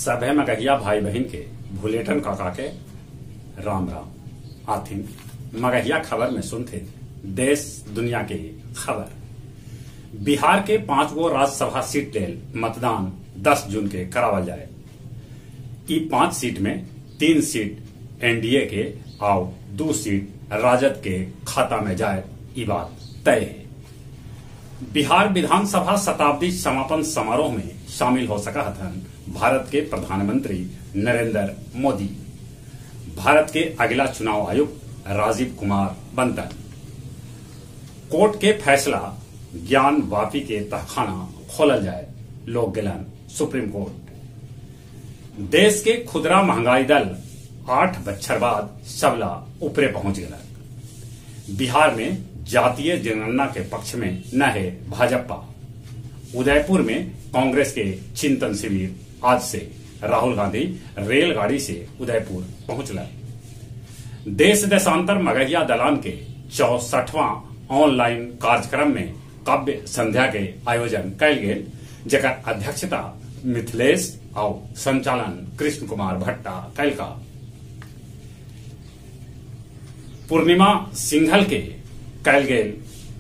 सभे मगहिया भाई बहन के भुलेटन काका के राम राम। आथिन मगहिया खबर में सुनते देश दुनिया के खबर। बिहार के 5 गो राज्यसभा सीट लेल मतदान 10 जून के करावल जाए। ई 5 सीट में 3 सीट एनडीए के और 2 सीट राजद के खाता में जाए, ई बात तय है। बिहार विधानसभा शताब्दी समापन समारोह में शामिल हो सका हथन भारत के प्रधानमंत्री नरेंद्र मोदी। भारत के अगला चुनाव आयुक्त राजीव कुमार बनतन। कोर्ट के फैसला ज्ञान वापी के तहखाना खोलल जाए, लोग गिलन सुप्रीम कोर्ट। देश के खुदरा महंगाई दल 8 बच्छर बाद सबला ऊपरे पहुंच गया। बिहार में जातीय जनगणना के पक्ष में न है भाजपा। उदयपुर में कांग्रेस के चिंतन शिविर आज से। राहुल गांधी रेलगाड़ी से उदयपुर पहुंचला। देश देशांतर मगहिया दलान के 64वां ऑनलाइन कार्यक्रम में काव्य संध्या के आयोजन कल गेल, जेकर अध्यक्षता मिथिलेश और संचालन कृष्ण कुमार भट्टा कल। पूर्णिमा सिंघल के कल गेल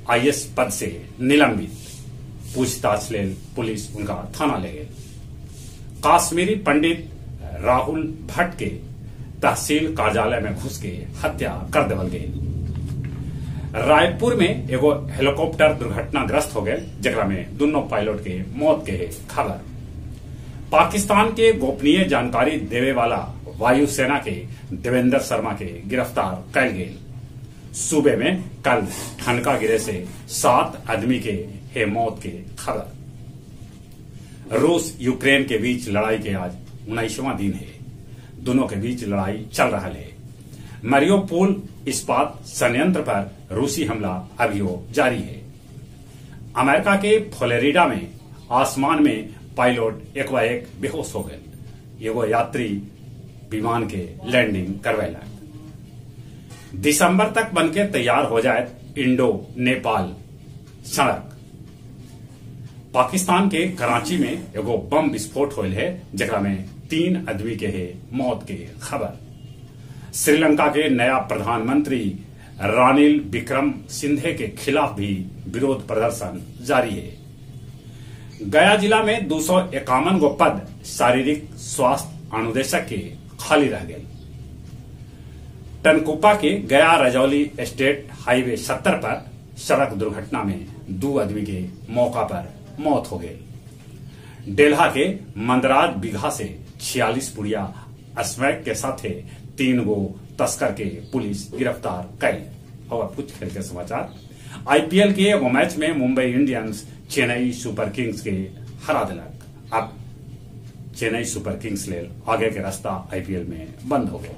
आईएएस पद से निलंबित। पूछताछ लेल पुलिस उनका थाना ले गई। काश्मीरी पंडित राहुल भट्ट के तहसील कार्यालय में घुस के हत्या कर देवल गई। रायपुर में एगो हेलीकॉप्टर दुर्घटनाग्रस्त हो गए, जेकरा में दोनों पायलट के मौत के खबर। पाकिस्तान के गोपनीय जानकारी देवे वाला वायुसेना के देवेंद्र शर्मा के गिरफ्तार कल गए। सूबे में कल ठनका गिरे से 7 आदमी के है मौत के खबर। रूस यूक्रेन के बीच लड़ाई के आज 19वां दिन है। दोनों के बीच लड़ाई चल रहा है। मरियोपोल इस्पात संयंत्र पर रूसी हमला अभी जारी है। अमेरिका के फ्लोरिडा में आसमान में पायलट एक बेहोश हो गए। एगो यात्री विमान के लैंडिंग करवेला। दिसंबर तक बनके तैयार हो जाए इंडो नेपाल सड़क। पाकिस्तान के कराची में एगो बम विस्फोट होल है, जेकरा में 3 आदमी के है मौत के खबर। श्रीलंका के नया प्रधानमंत्री रानिल विक्रम सिंघे के खिलाफ भी विरोध प्रदर्शन जारी है। गया जिला में 251 गो पद शारीरिक स्वास्थ्य अनुदेशक के खाली रह गए। टनकुपा के गया रजौली स्टेट हाईवे 70 पर सड़क दुर्घटना में 2 आदमी के मौका पर मौत हो गई। डेल्हा के मंदराज बिघा से 46 पुड़िया अस्मैक के साथ 3 गो तस्कर के पुलिस गिरफ्तार कई। और कुछ खेल के समाचार। आईपीएल के एगो मैच में Mumbai Indians Chennai super Kings के हरा दिलक। अब चेन्नई सुपर किंग्स लेल आगे के रास्ता आईपीएल में बंद हो गया।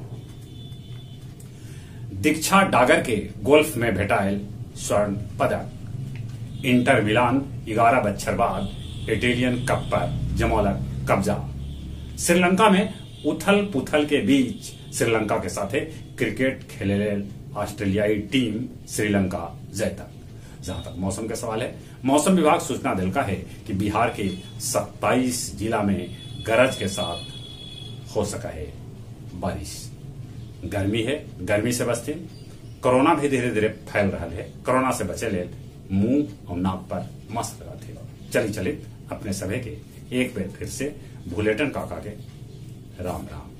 दीक्षा डागर के गोल्फ में भेटायल स्वर्ण पदक। इंटर मिलान 11 बच्छर बाद इटालियन कप पर जमौलक कब्जा। श्रीलंका में उथल पुथल के बीच श्रीलंका के साथ क्रिकेट खेले लेल ऑस्ट्रेलियाई टीम श्रीलंका जैतक। जहां तक मौसम के सवाल है, मौसम विभाग सूचना दिलका है कि बिहार के 27 जिला में गरज के साथ हो सका है बारिश। गर्मी है, गर्मी से बचते। कोरोना भी धीरे धीरे फैल रहा है। कोरोना से बचे ले मुंह और नाक पर मास्क लगाते। चलित अपने सभी के एक बार फिर से भुलेटन काका के राम राम।